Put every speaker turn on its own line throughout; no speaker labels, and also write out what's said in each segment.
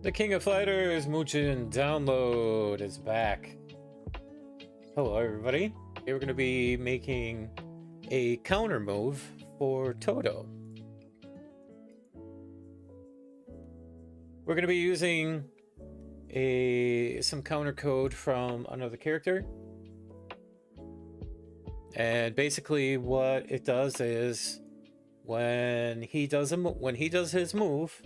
The King of Fighters Mugen download is back. Hello everybody. Today we're going to be making a counter move for Todo. We're going to be using some counter code from another character. And basically what it does is when he does his move,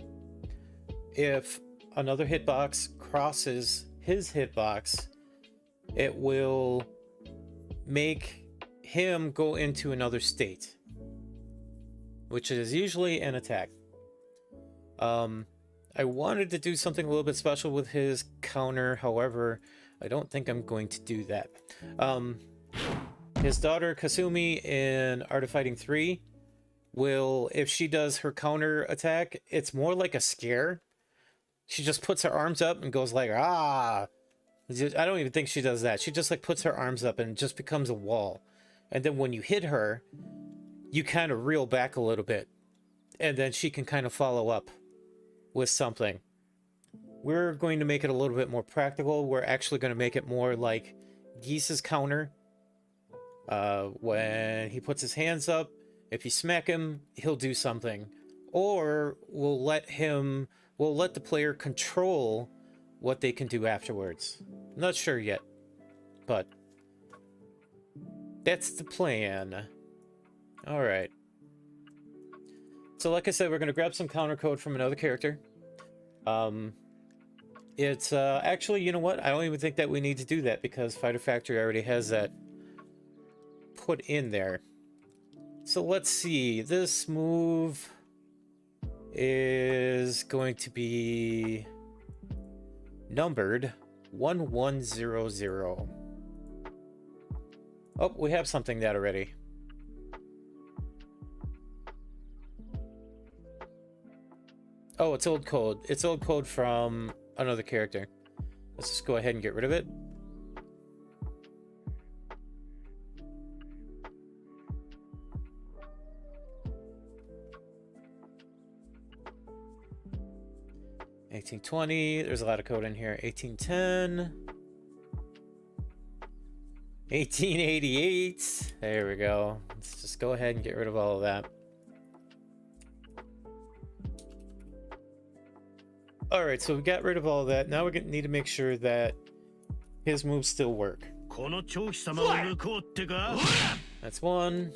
if another hitbox crosses his hitbox, it will make him go into another state, which is usually an attack. I wanted to do something a little bit special with his counter, however, I don't think I'm going to do that. His daughter Kasumi in Art of Fighting 3 will, if she does her counter attack, it's more like a scare. She just puts her arms up and goes like, ah. I don't even think she does that. She just like puts her arms up and just becomes a wall. And then when you hit her, you kind of reel back a little bit. And then she can kind of follow up with something. We're going to make it a little bit more practical. We're actually going to make it more like Geese's counter. When he puts his hands up, if you smack him, he'll do something. Or we'll let the player control what they can do afterwards. I'm not sure yet, but that's the plan. All right. So like I said, we're going to grab some counter code from another character. It's actually, you know what? I don't even think that we need to do that because Fighter Factory already has that put in there. So let's see. This move is going to be numbered 1100. Oh, we have something that already. Oh, it's old code. It's old code from another character. Let's just go ahead and get rid of it. $18.20. There's a lot of code in here. $18.10. $18.88. There we go. Let's just go ahead and get rid of all of that. Alright, so we got rid of all of that. Now we're going to need to make sure that his moves still work. That's one.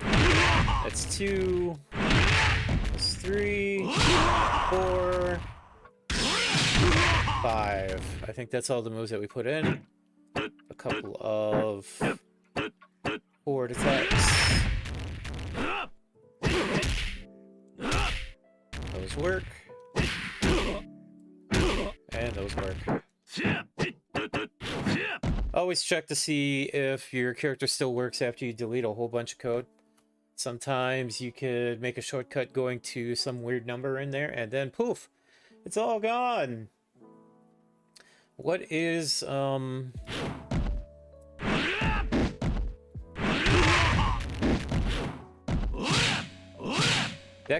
That's two. That's three. 4. 5. I think that's all the moves that we put in. A couple of forward attacks. Those work. And those work. Always check to see if your character still works after you delete a whole bunch of code. Sometimes you could make a shortcut going to some weird number in there and then poof, it's all gone. What is that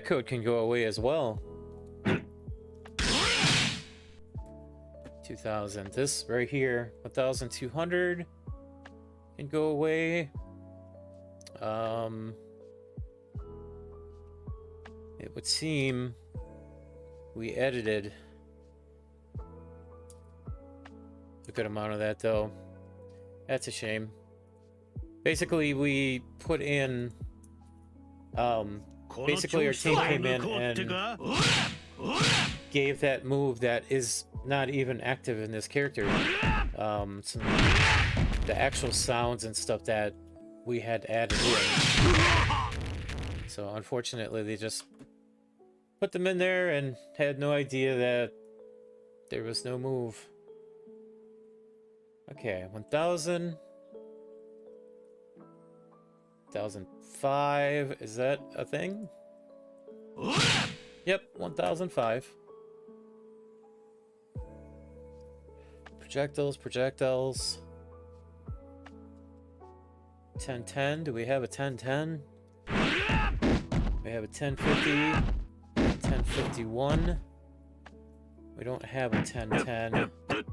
code can go away as well. 2000. This right here, 1200 can go away. It would seem we edited a good amount of that though. That's a shame. Basically we put in basically our team came in and gave that move that is not even active in this character the actual sounds and stuff that we had added in. So unfortunately they just put them in there and had no idea that there was no move. Okay, 1000. 1005. Is that a thing? Yep, 1005. Projectiles, projectiles. 1010. Do we have a 1010? We have a 1050. 1051. We don't have a 1010. We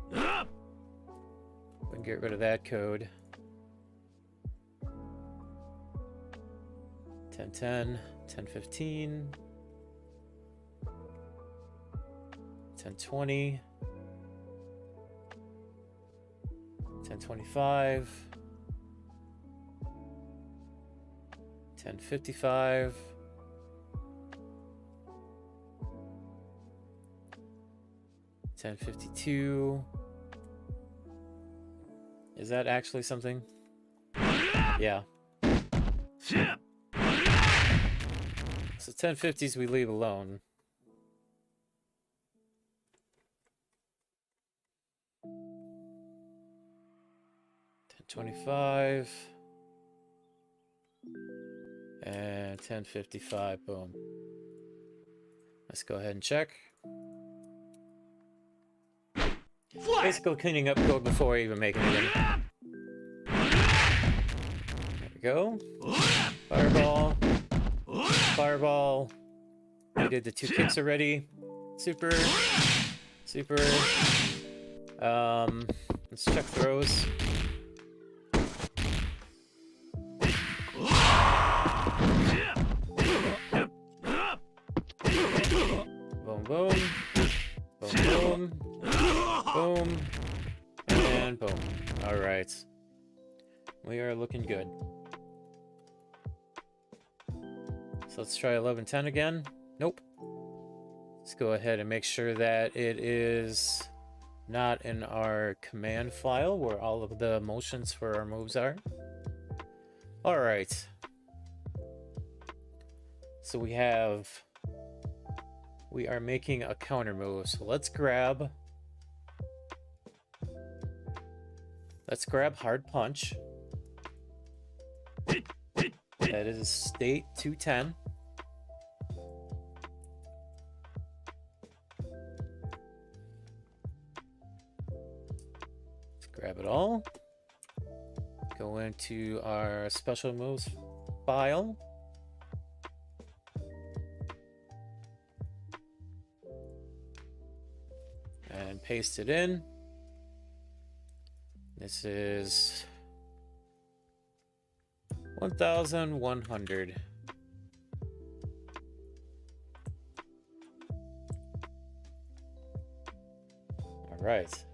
can get rid of that code. 1010, 1015, 1020, 1025, 1055, 1052. Is that actually something? Yeah. So 1050s we leave alone. $10.25 and $10.55. Boom. Let's go ahead and check. Basically cleaning up code before I even make anything. There we go. Fireball. Fireball. We did the 2 kicks already. Super. Super. Let's check throws. Boom, boom. Boom, boom. Boom. And boom. Alright. We are looking good. So let's try 1110 again. Nope. Let's go ahead and make sure that it is not in our command file where all of the motions for our moves are. Alright. So we are making a counter move. So let's grab hard punch. That is state 210. Let's grab it all. Go into our special moves file. And paste it in. This is 1,100. All right.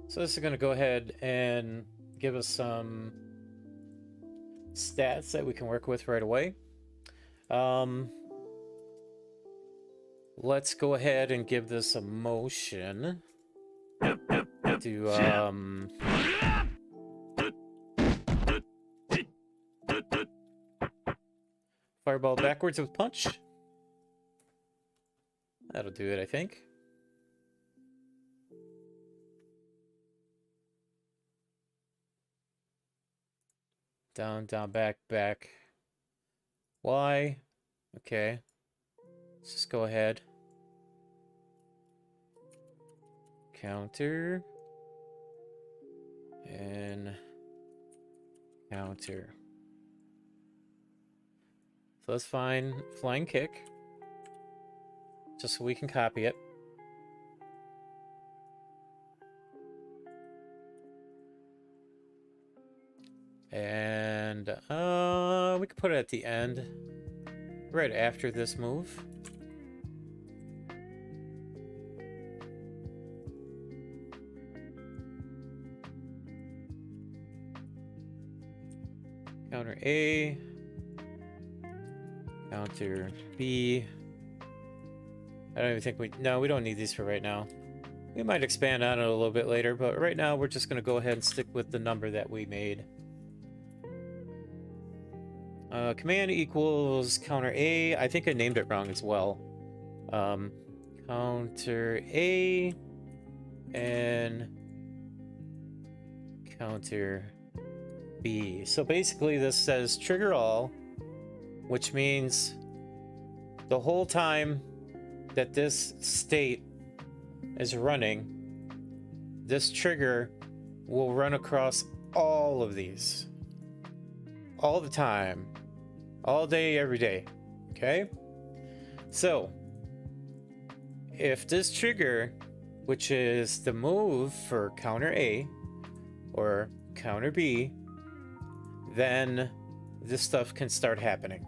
So this is going to go ahead and give us some stats that we can work with right away. Let's go ahead and give this a motion to fireball backwards with punch. That'll do it, I think. Down, down, back, back. Y. Okay. Let's just go ahead. Counter. And counter. So let's find flying kick. Just so we can copy it. And we could put it at the end, right after this move. Counter A, counter B. I don't even think we don't need these for right now. We might expand on it a little bit later, but right now we're just going to go ahead and stick with the number that we made. Command equals counter A. I think I named it wrong as well. Counter A and counter B. So basically this says trigger all, which means the whole time that this state is running, this trigger will run across all of these. All the time. All day, every day. Okay? So, if this trigger, which is the move for counter A or counter B, then this stuff can start happening.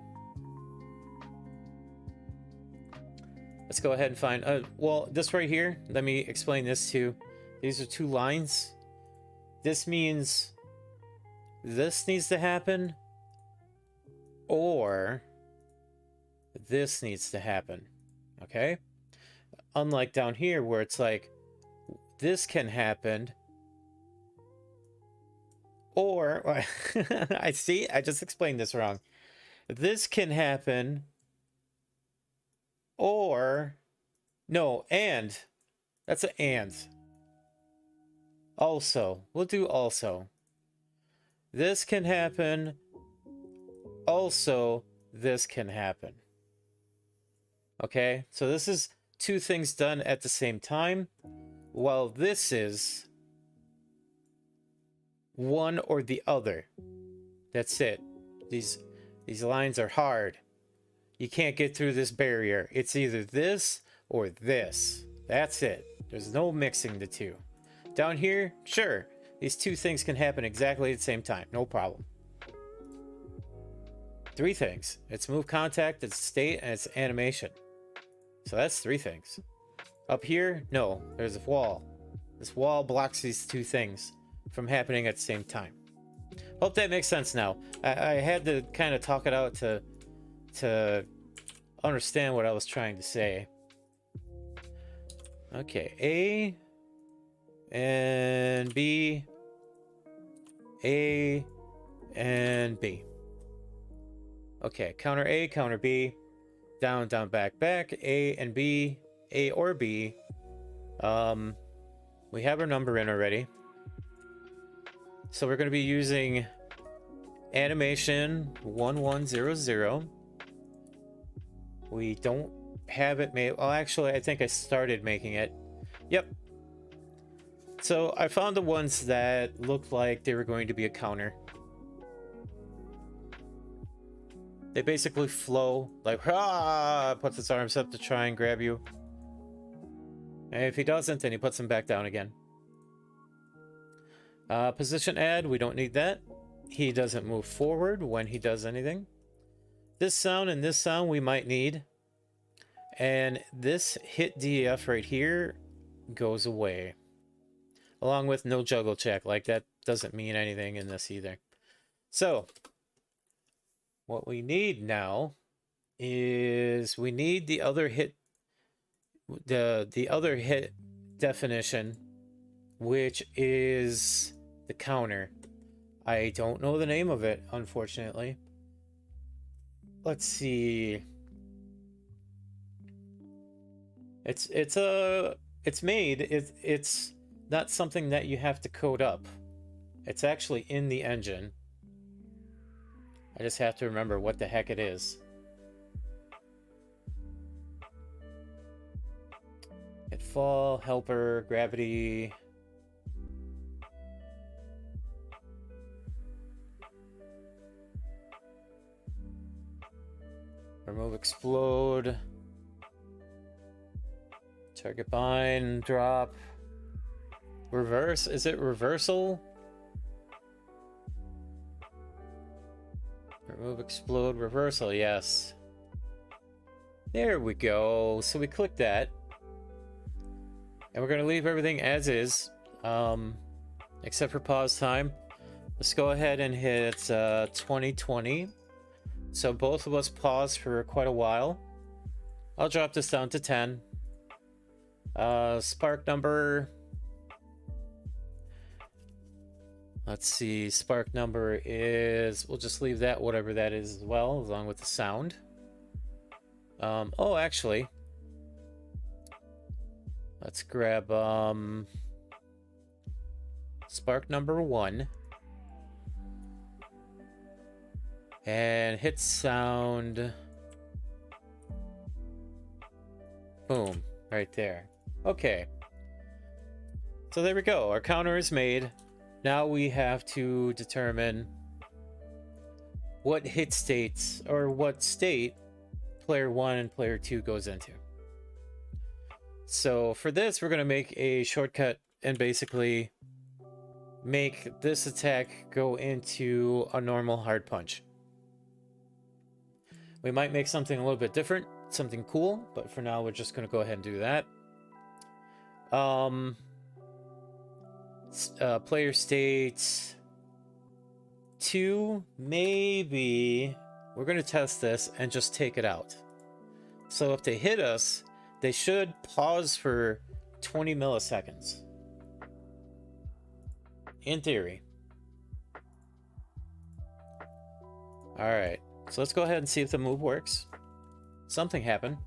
Let's go ahead and find, well, this right here, let me explain this too. These are two lines. This means this needs to happen, or this needs to happen, okay? Unlike down here where it's like, this can happen, or, I see, I just explained this wrong. This can happen, or, no, and, that's an and. Also, we'll do also. This can happen, also, this can happen. Okay, so this is two things done at the same time, while this is one or the other. That's it. These lines are hard. You can't get through this barrier. It's either this or this. That's it. There's no mixing the two. Down here, sure, these two things can happen exactly at the same time. No problem. Three things. It's move contact, it's state, and it's animation. So that's three things. Up here, no, there's a wall. This wall blocks these two things from happening at the same time. Hope that makes sense now. I had to kind of talk it out to understand what I was trying to say. Okay, A and B, A and B. Okay, counter A, counter B, down, down, back, back, A and B, A or B. We have our number in already. So we're going to be using animation 1100. We don't have it made. Well, actually, I think I started making it. Yep. So I found the ones that looked like they were going to be a counter. They basically flow like, ah, puts his arms up to try and grab you. And if he doesn't, then he puts them back down again. Position add, we don't need that. He doesn't move forward when he does anything. This sound and this sound we might need. And this hit DEF right here goes away. Along with no juggle check. Like, that doesn't mean anything in this either. So, what we need now is we need the other hit, the other hit definition, which is the counter. I don't know the name of it, unfortunately. Let's see. It's made. It's not something that you have to code up. It's actually in the engine. I just have to remember what the heck it is. Hit fall, helper, gravity. Remove, explode. Target bind, drop. Reverse, is it reversal? Remove, explode, reversal, yes. There we go. So we click that. And we're going to leave everything as is. Except for pause time. Let's go ahead and hit 2020. So both of us pause for quite a while. I'll drop this down to 10. Spark number. Let's see, spark number is, we'll just leave that, whatever that is as well, along with the sound. Oh, actually, let's grab spark number 1 and hit sound. Boom, right there. Okay. So there we go. Our counter is made. Now we have to determine what hit states, or what state player 1 and player 2 goes into. So for this, we're going to make a shortcut and basically make this attack go into a normal hard punch. We might make something a little bit different, something cool, but for now we're just going to go ahead and do that. Player state 2, maybe we're going to test this and just take it out. So if they hit us, they should pause for 20 milliseconds. In theory. Alright, so let's go ahead and see if the move works. Something happened.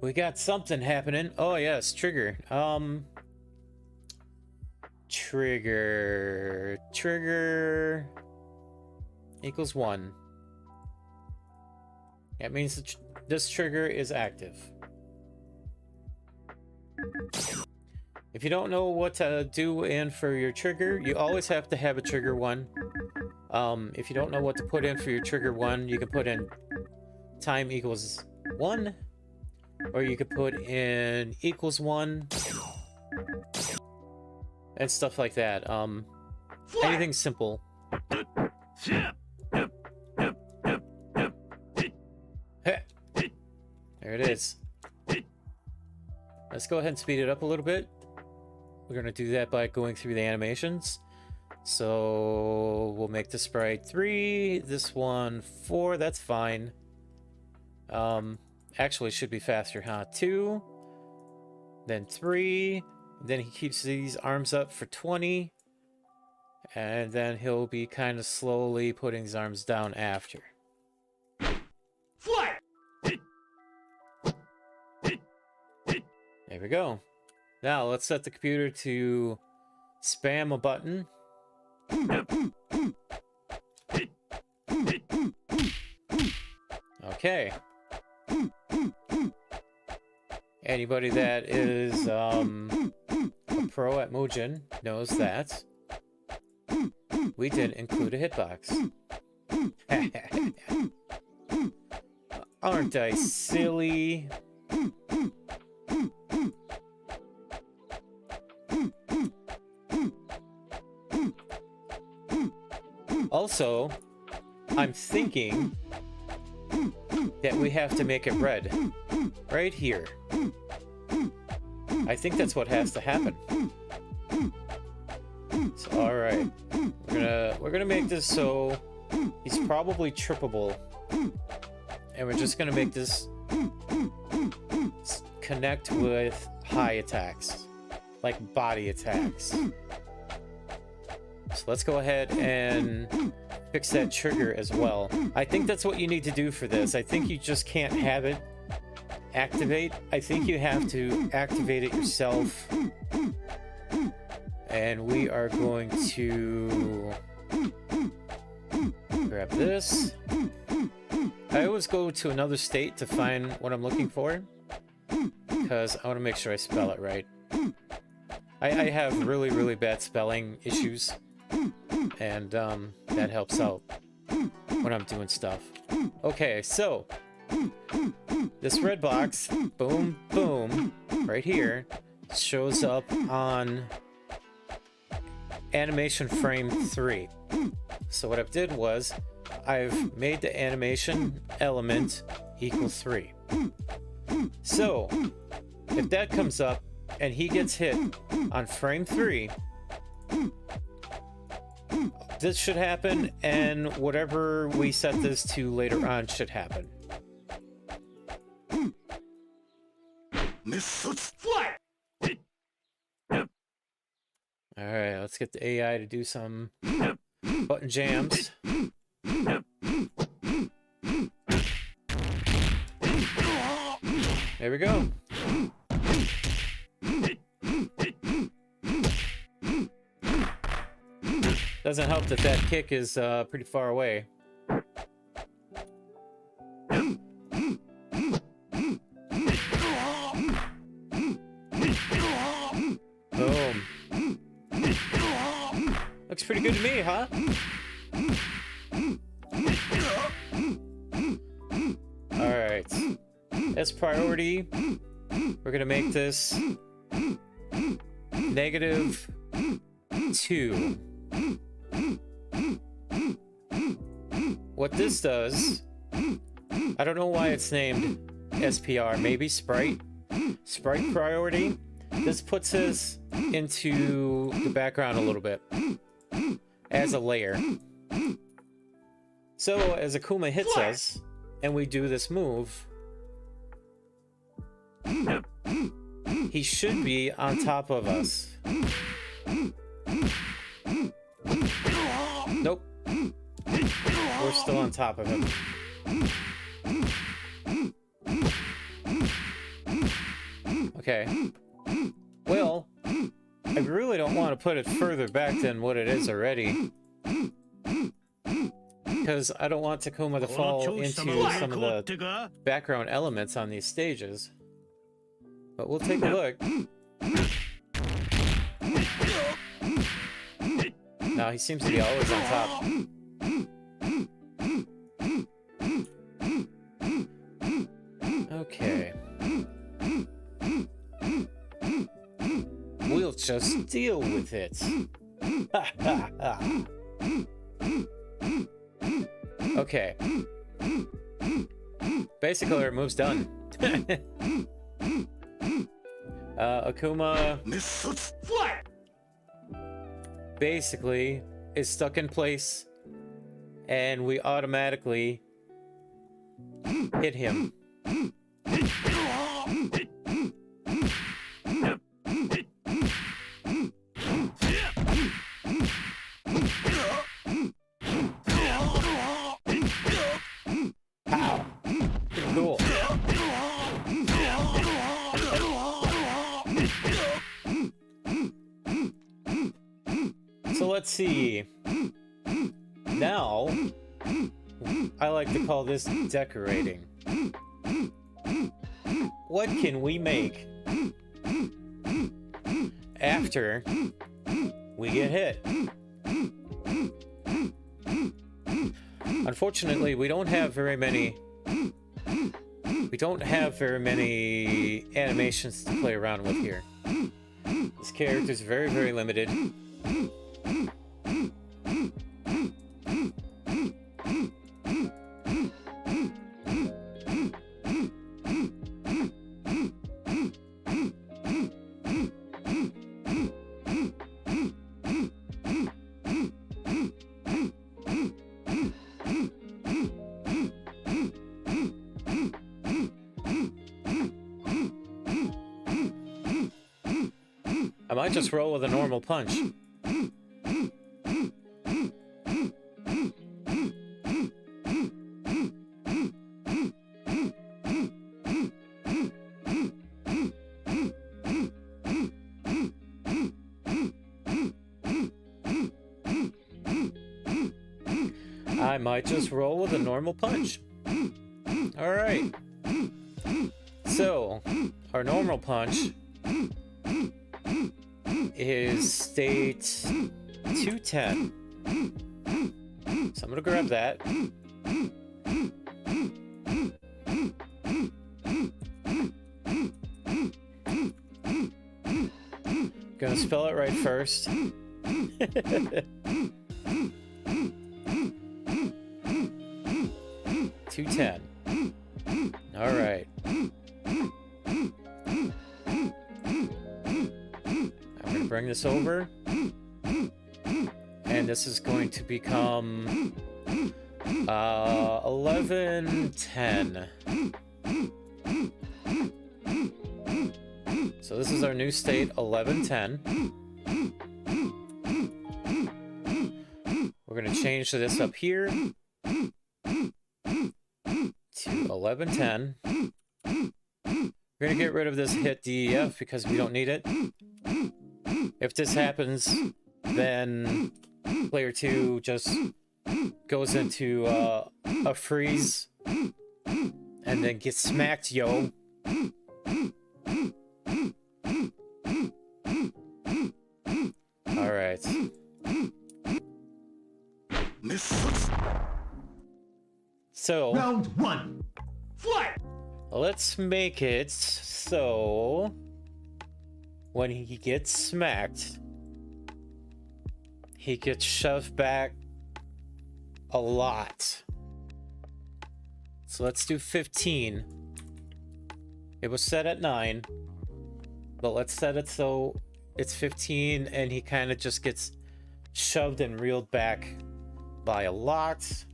We got something happening. Oh yes, trigger. Trigger equals 1. That means this trigger is active. If you don't know what to do in for your trigger, you always have to have a trigger 1. If you don't know what to put in for your trigger 1, you can put in time equals 1, or you could put in equals 1, and stuff like that. Anything simple. There it is. Let's go ahead and speed it up a little bit. We're going to do that by going through the animations. So we'll make the sprite 3, this one 4, that's fine. Actually, it should be faster, huh? 2, then 3, then he keeps these arms up for 20, and then he'll be kind of slowly putting his arms down after. Fly! There we go. Now let's set the computer to spam a button. Okay. Anybody that is a pro at Mugen knows that we didn't include a hitbox. Aren't I silly? Also, I'm thinking that we have to make it red. Right here. I think that's what has to happen. So, alright. We're gonna make this so he's probably trippable. And we're just gonna make this connect with high attacks. Like body attacks. So let's go ahead and fix that trigger as well. I think that's what you need to do for this. I think you just can't have it activate. I think you have to activate it yourself. And we are going to grab this. I always go to another state to find what I'm looking for, because I want to make sure I spell it right. I have really, really bad spelling issues, and that helps out when I'm doing stuff. Okay, so this red box, boom, boom, right here, shows up on animation frame 3. So what I did was I've made the animation element equal 3. So if that comes up and he gets hit on frame 3, this should happen, and whatever we set this to later on should happen. Alright, let's get the AI to do some button jams. There we go. Doesn't help that that kick is pretty far away. Boom. pretty good to me, huh? Alright. As priority, we're gonna make this -2. What this does, I don't know why it's named SPR, maybe Sprite. Sprite priority. This puts us into the background a little bit as a layer. So as Akuma hits us and we do this move, he should be on top of us. Nope. We're still on top of him. Okay. Well, I really don't want to put it further back than what it is already. Because I don't want Takuma to fall into some of the background elements on these stages. But we'll take a look. No, he seems to be always on top. Okay. We'll just deal with it. Ha ha ha. Okay. Basically, our move's done. Akuma basically is stuck in place, and we automatically hit him. Cool. So let's see. Now, I like to call this decorating. What can we make after we get hit? Unfortunately, we don't have very many animations to play around with here. This character's very, very limited. I might just roll with a normal punch. I might just roll with a normal punch. Alright. So, our normal punch is state 210. So I'm gonna grab that. Gonna spell it right first. 210. All right. I'm gonna bring this over, and this is going to become 1110. So this is our new state, 1110. We're gonna change this up here to 1110. We're gonna get rid of this hit DEF because we don't need it. If this happens, then player 2 just goes into a freeze and then gets smacked, yo. Alright. So
Round one. Fight!
let's make it so when he gets smacked, he gets shoved back a lot. So let's do 15. It was set at 9, but let's set it so it's 15 and he kind of just gets shoved and reeled back by a lot.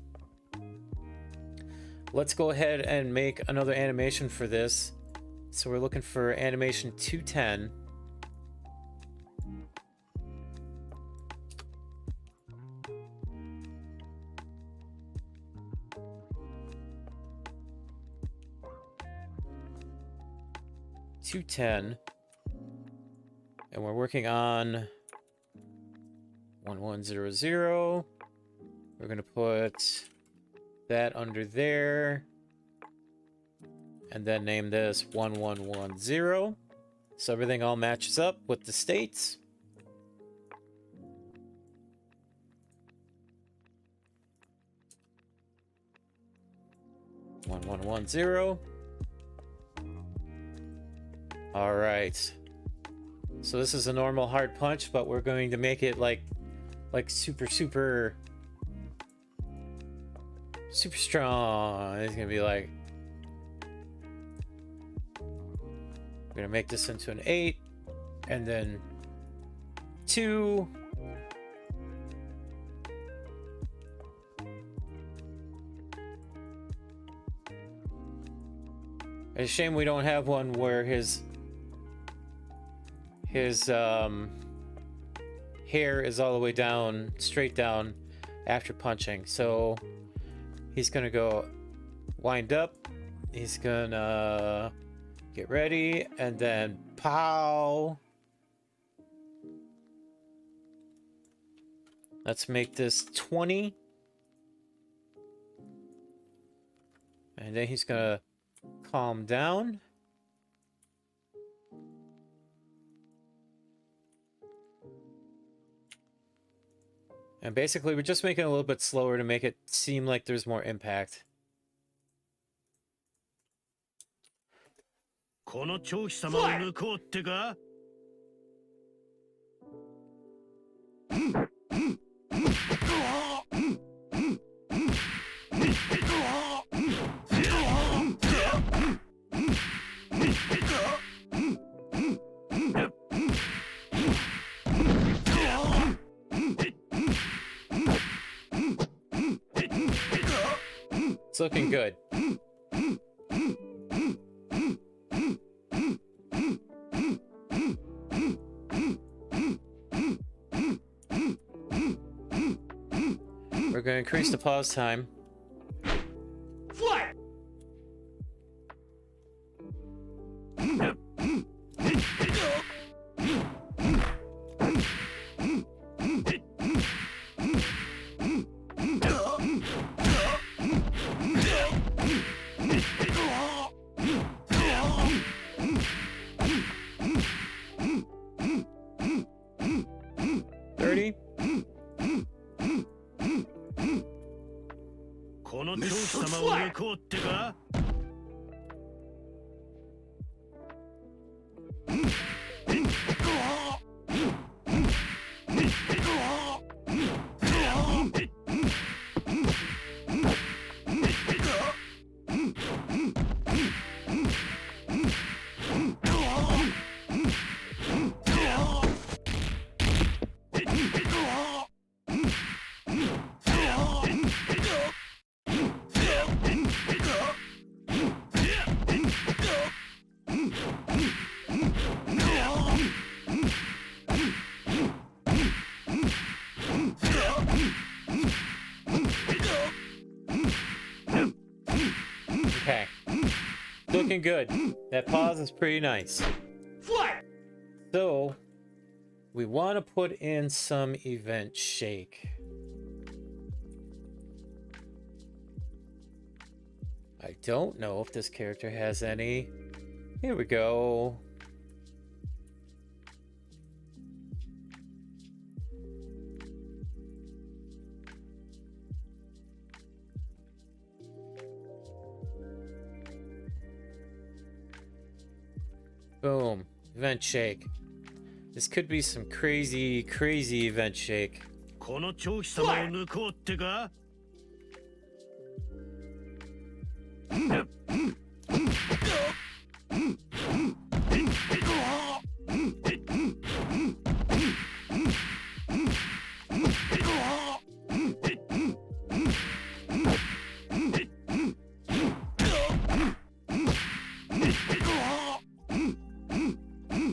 Let's go ahead and make another animation for this. So we're looking for animation 210. And we're working on 1100. We're gonna put that under there and then name this 1110 so everything all matches up with the states. One, 1110. All right. So this is a normal hard punch, but we're going to make it like super strong. It's gonna be like, we're gonna make this into an 8 and then 2. It's a shame we don't have one where his hair is all the way down, straight down after punching. So he's gonna go wind up, he's gonna get ready, and then pow. Let's make this 20. And then he's gonna calm down. And basically, we're just making it a little bit slower to make it seem like there's more impact.
この長飛様を抜こうってか?
It's looking good. We're going to increase the pause time.
Fight!
Okay. Looking good. That pause is pretty nice.
Fight!
So, we want to put in some event shake. I don't know if this character has any. Here we go. Boom. Event shake. This could be some crazy, crazy event shake.
この長飛様を抜こうってか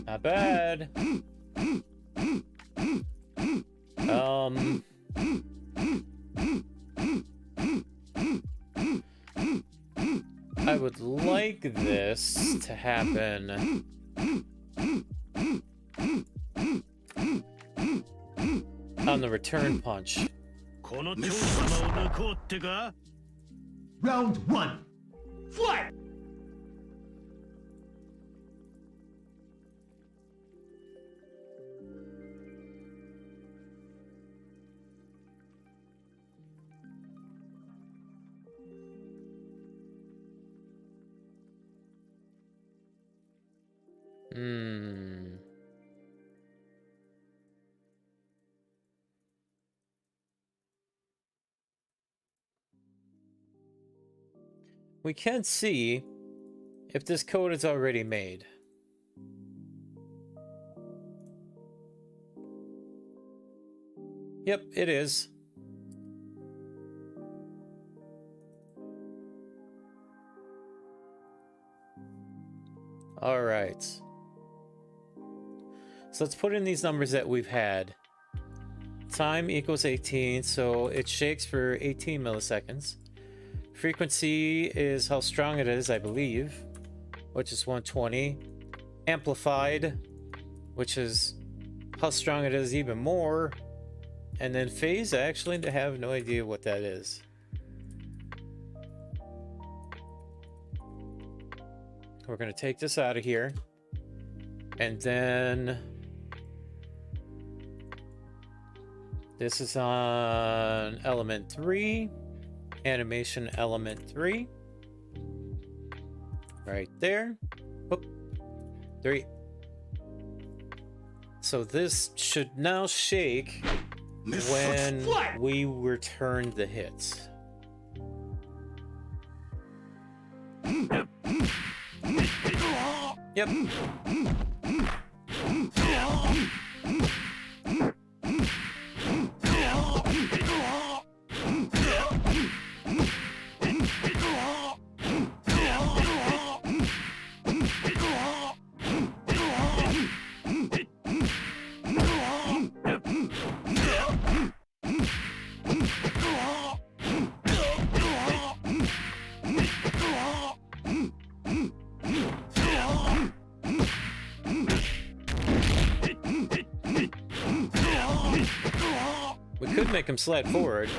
Not bad. I would like this to happen on the return punch.
この長飛様を抜こうってか
Round one. Fight!
We can see if this code is already made. Yep, it is. All right. So let's put in these numbers that we've had. Time equals 18, so it shakes for 18 milliseconds. Frequency is how strong it is, I believe, which is 120. Amplified, which is how strong it is even more. And then phase, I actually have no idea what that is. We're going to take this out of here. And then this is on element 3. Animation element 3. Right there. Oop. 3. So this should now shake when we return the hits. Yep. We could make him slide forward.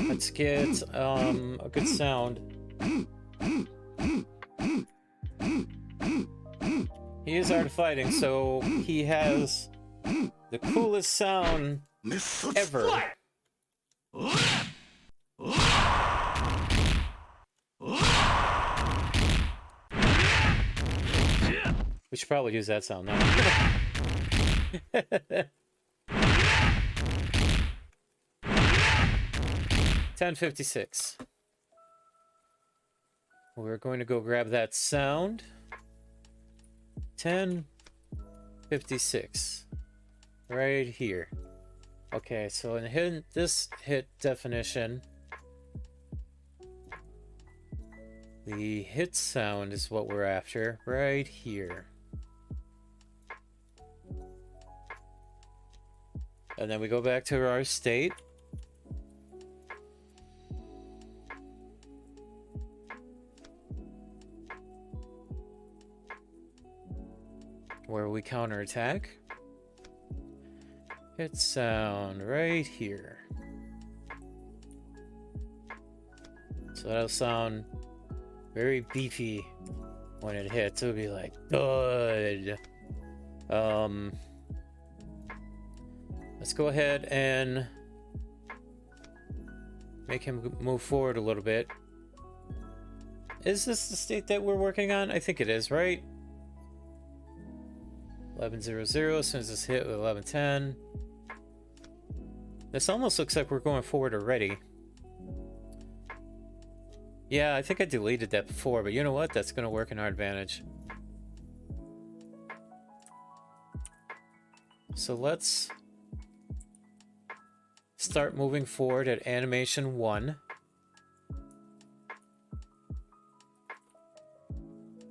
Let's get a good sound. He is art of fighting, so he has the coolest sound ever. We should probably use that sound now. 10:56. We're going to go grab that sound. 10:56. Right here. Okay, so in this hit definition, the hit sound is what we're after, right here. And then we go back to our state. Where we counterattack. Hit sound right here. So that'll sound very beefy when it hits. It'll be like, good. Let's go ahead and make him move forward a little bit. Is this the state that we're working on? I think it is, right? 1100, as soon as it's hit with 1110. This almost looks like we're going forward already. Yeah, I think I deleted that before, but you know what? That's going to work in our advantage. So let's start moving forward at animation 1.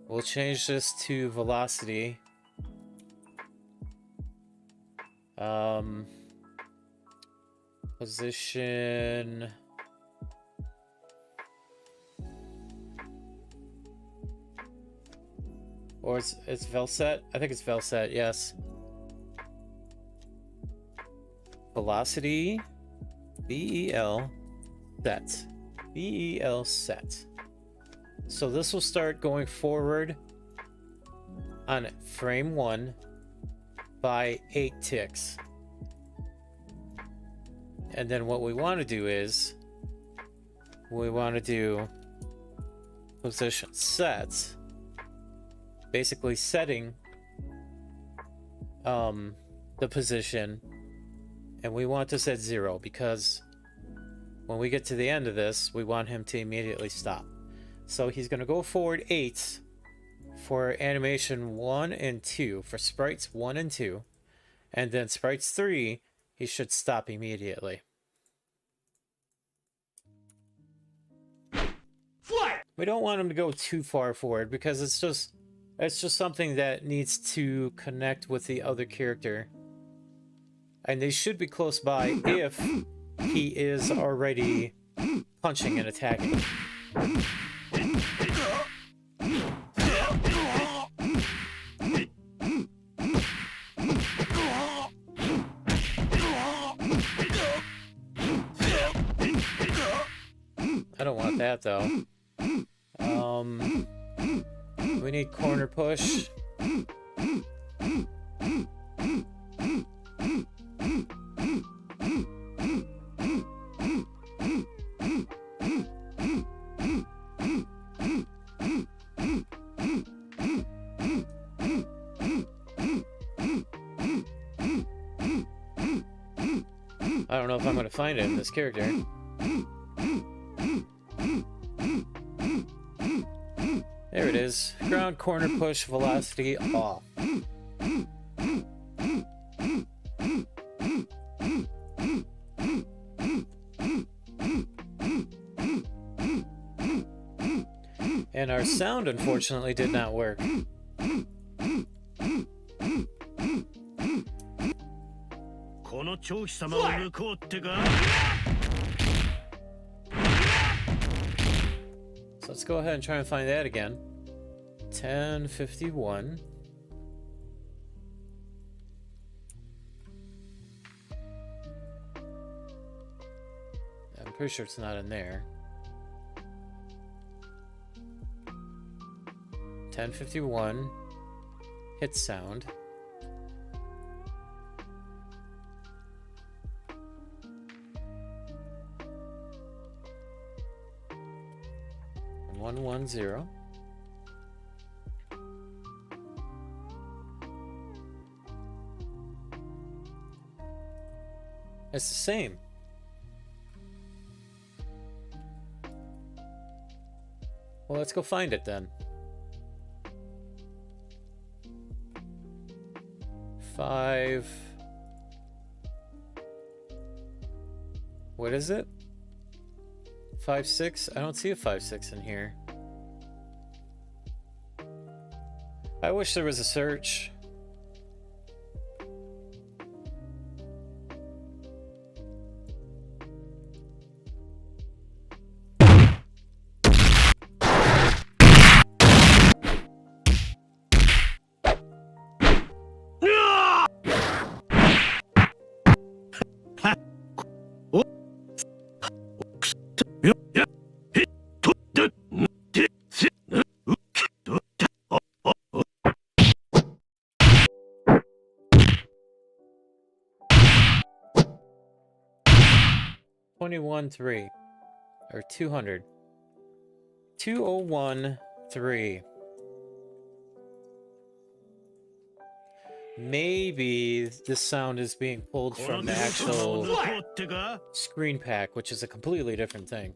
We'll change this to velocity. Position. Or it's Velset? I think it's Velset, yes. Velocity. VEL set. VEL set. So this will start going forward on frame 1 by 8 ticks. And then what we want to do is we want to do position sets, basically setting the position, and we want this at 0 because when we get to the end of this we want him to immediately stop. So he's going to go forward 8 for animation 1 and 2, for sprites 1 and 2, and then sprites 3 he should stop immediately.
Fly!
We don't want him to go too far forward because it's just something that needs to connect with the other character. And they should be close by if he is already punching and attacking. I don't want that though. We need corner push. I don't know if I'm going to find it in this character. There it is. Ground corner push velocity off. And our sound unfortunately did not work. So let's go ahead and try and find that again. 1051. I'm pretty sure it's not in there. 1051. Hit sound. One 110. It's the same. Well, let's go find it then. 5. What is it? 5.6? I don't see a 5.6 in here. I wish there was a search. 21-3. Or 200. 201-3. Maybe this sound is being pulled
こ
from
の
the
調子様を
actual
抜こうってか
screen pack, which is a completely different thing.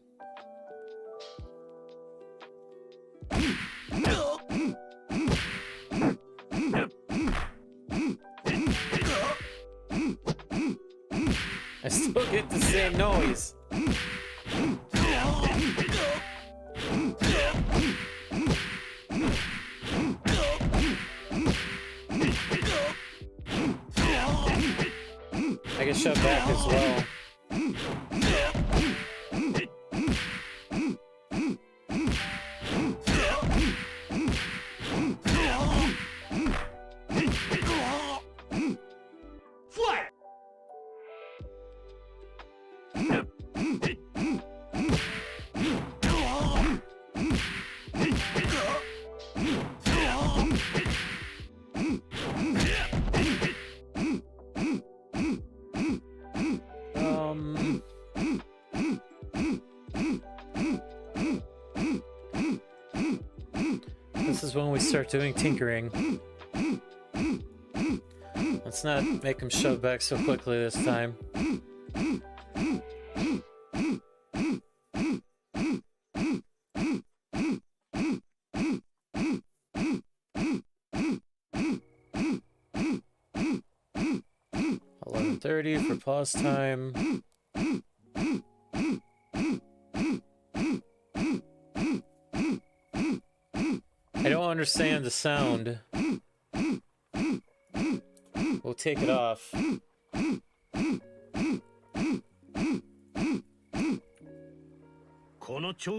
I still get the same noise. I get shoved back as well.
Fight!
This is when we start doing tinkering. Let's not make him shove back so quickly this time. $11:30 for pause time. I don't understand the sound. We'll take it off. We'll see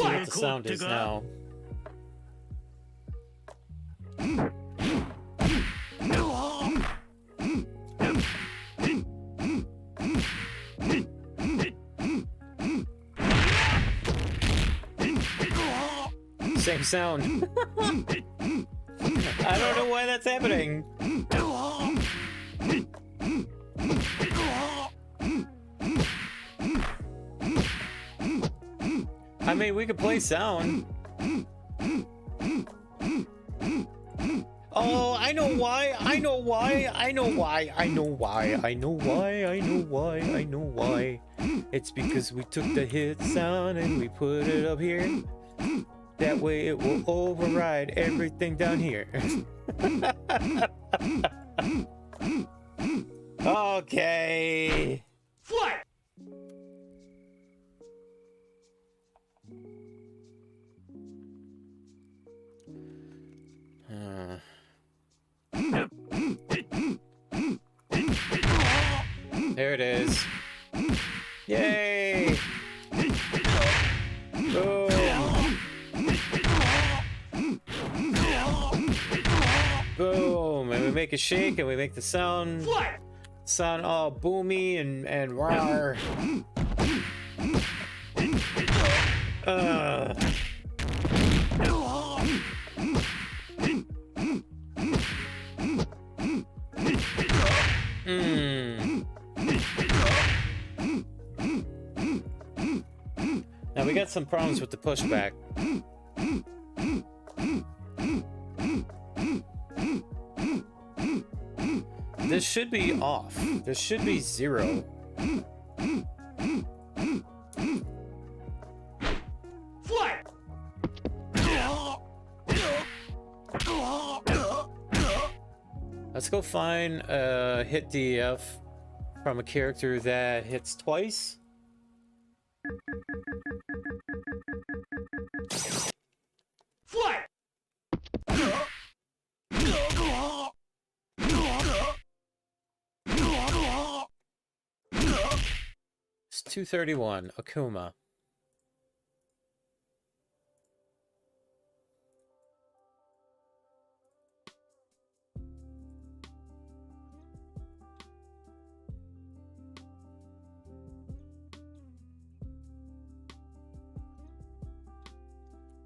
what the sound is now. Same sound. I don't know why that's happening. I mean, we could play sound. Oh, I know why. I know why. I know why. I know why. I know why. I know why. I know why. It's because we took the hit sound and we put it up here. That way it will override everything down here. Okay.
Fight!
There it is. Yay! Boom! Boom! And we make a shake and we make the sound all boomy and rawr. Now we got some problems with the pushback. This should be off. This should be 0.
Fight!
Let's go find a hit DF from a character that hits twice.
Fight!
It's 231, Akuma.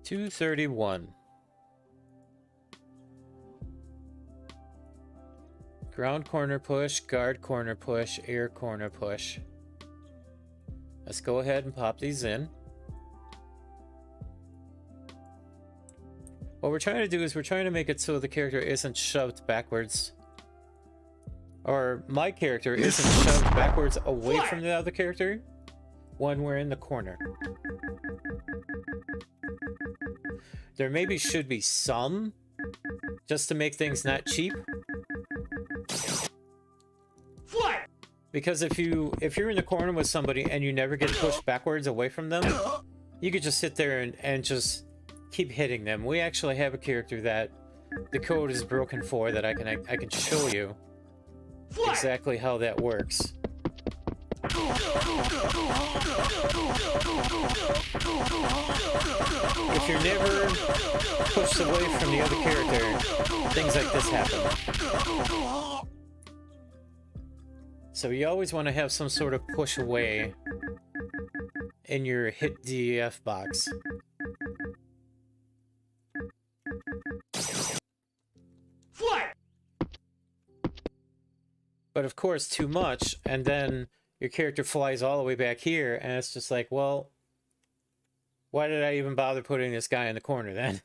$231. Ground corner push, guard corner push, air corner push. Let's go ahead and pop these in. What we're trying to do is we're trying to make it so the character isn't shoved backwards. Or my character isn't shoved backwards away from the other character when we're in the corner. There maybe should be some, just to make things not cheap.
Fight!
Because if you're in the corner with somebody and you never get pushed backwards away from them, you could just sit there and just keep hitting them. We actually have a character that the code is broken for that I can show you exactly how that works. If you're never pushed away from the other character, things like this happen. So you always want to have some sort of push away in your hit DEF box.
Fight!
But of course, too much, and then your character flies all the way back here, and it's just like, well, why did I even bother putting this guy in the corner then?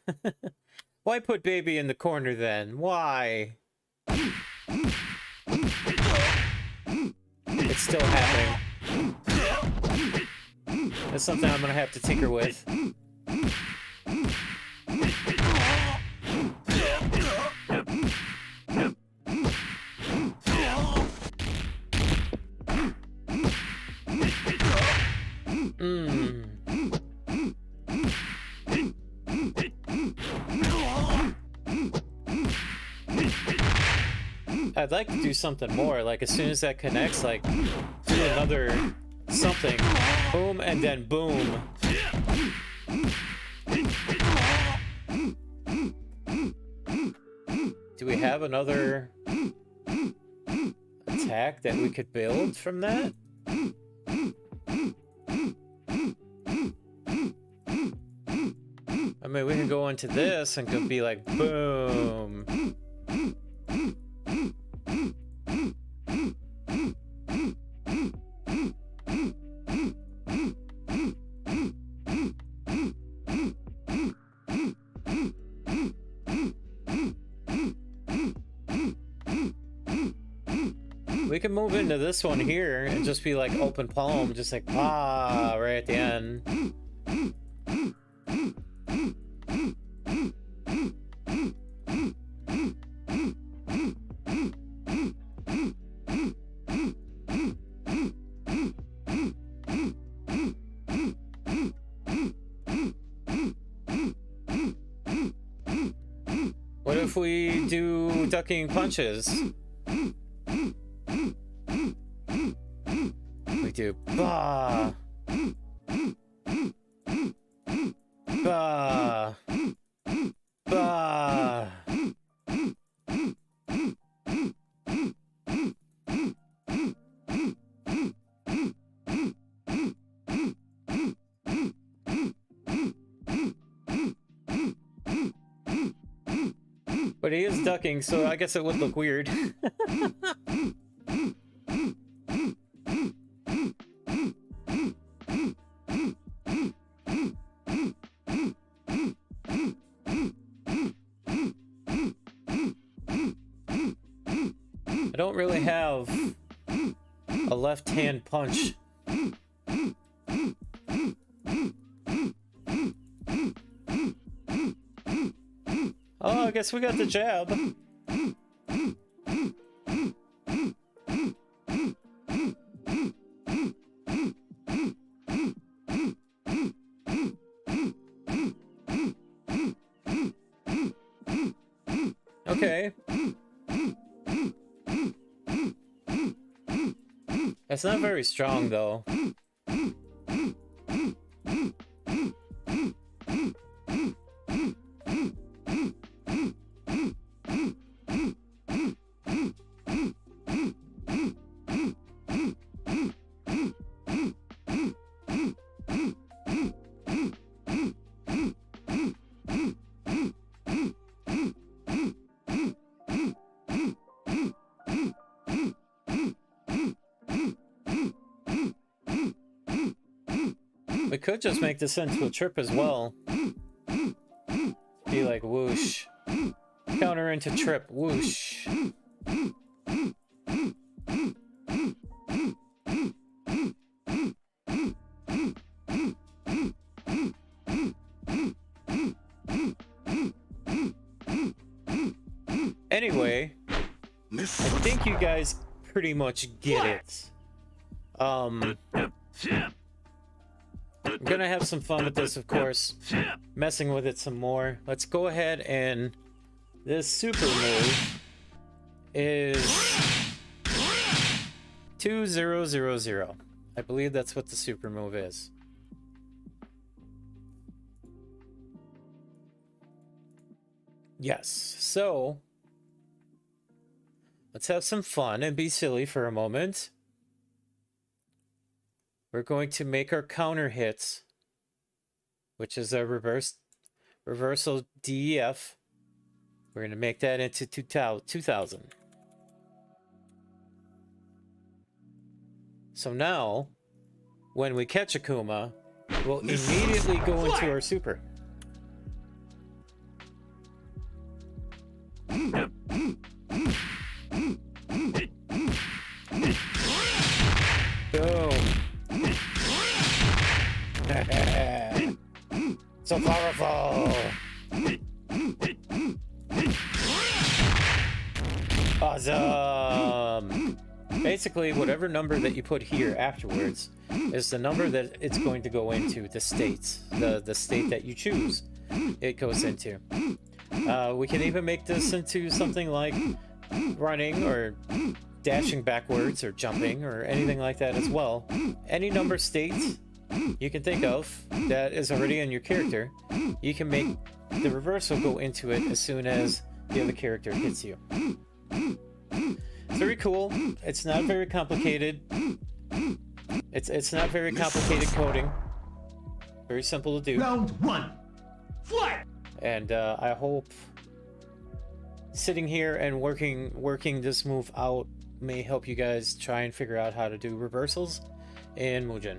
Why put baby in the corner then? Why? It's still happening. That's something I'm gonna have to tinker with. I'd like to do something more, like as soon as that connects, like do another something, boom, and then boom. Do we have another attack that we could build from that? I mean, we can go into this and could be like, boom. We can move into this one here and just be like open palm, just like ah, right at the end. What if we do ducking punches? We do bah, bah, bah. But he is ducking, so I guess it would look weird. I don't really have a left-hand punch. Oh, I guess we got the jab. Okay. That's not very strong, though. We could just make this into a trip as well. Be like whoosh. Counter into trip, whoosh. Anyway, I think you guys pretty much get it. I'm gonna have some fun with this, of course, messing with it some more. Let's go ahead, and this super move is 2000. I believe that's what the super move is. Yes, so let's have some fun and be silly for a moment. We're going to make our counter hits, which is a reversal DEF. We're going to make that into 2000. So now, when we catch Akuma, we'll immediately go into our super. Boom. So powerful. Awesome. Basically, whatever number that you put here afterwards is the number that it's going to go into, the states, the state that you choose it goes into. We can even make this into something like running or dashing backwards or jumping or anything like that as well. Any number state you can think of that is already in your character, you can make the reversal go into it as soon as the other character hits you. It's very cool. It's not very complicated. It's not very complicated coding. Very simple to do.
Round one. Fight!
And I hope sitting here and working this move out may help you guys try and figure out how to do reversals in Mugen.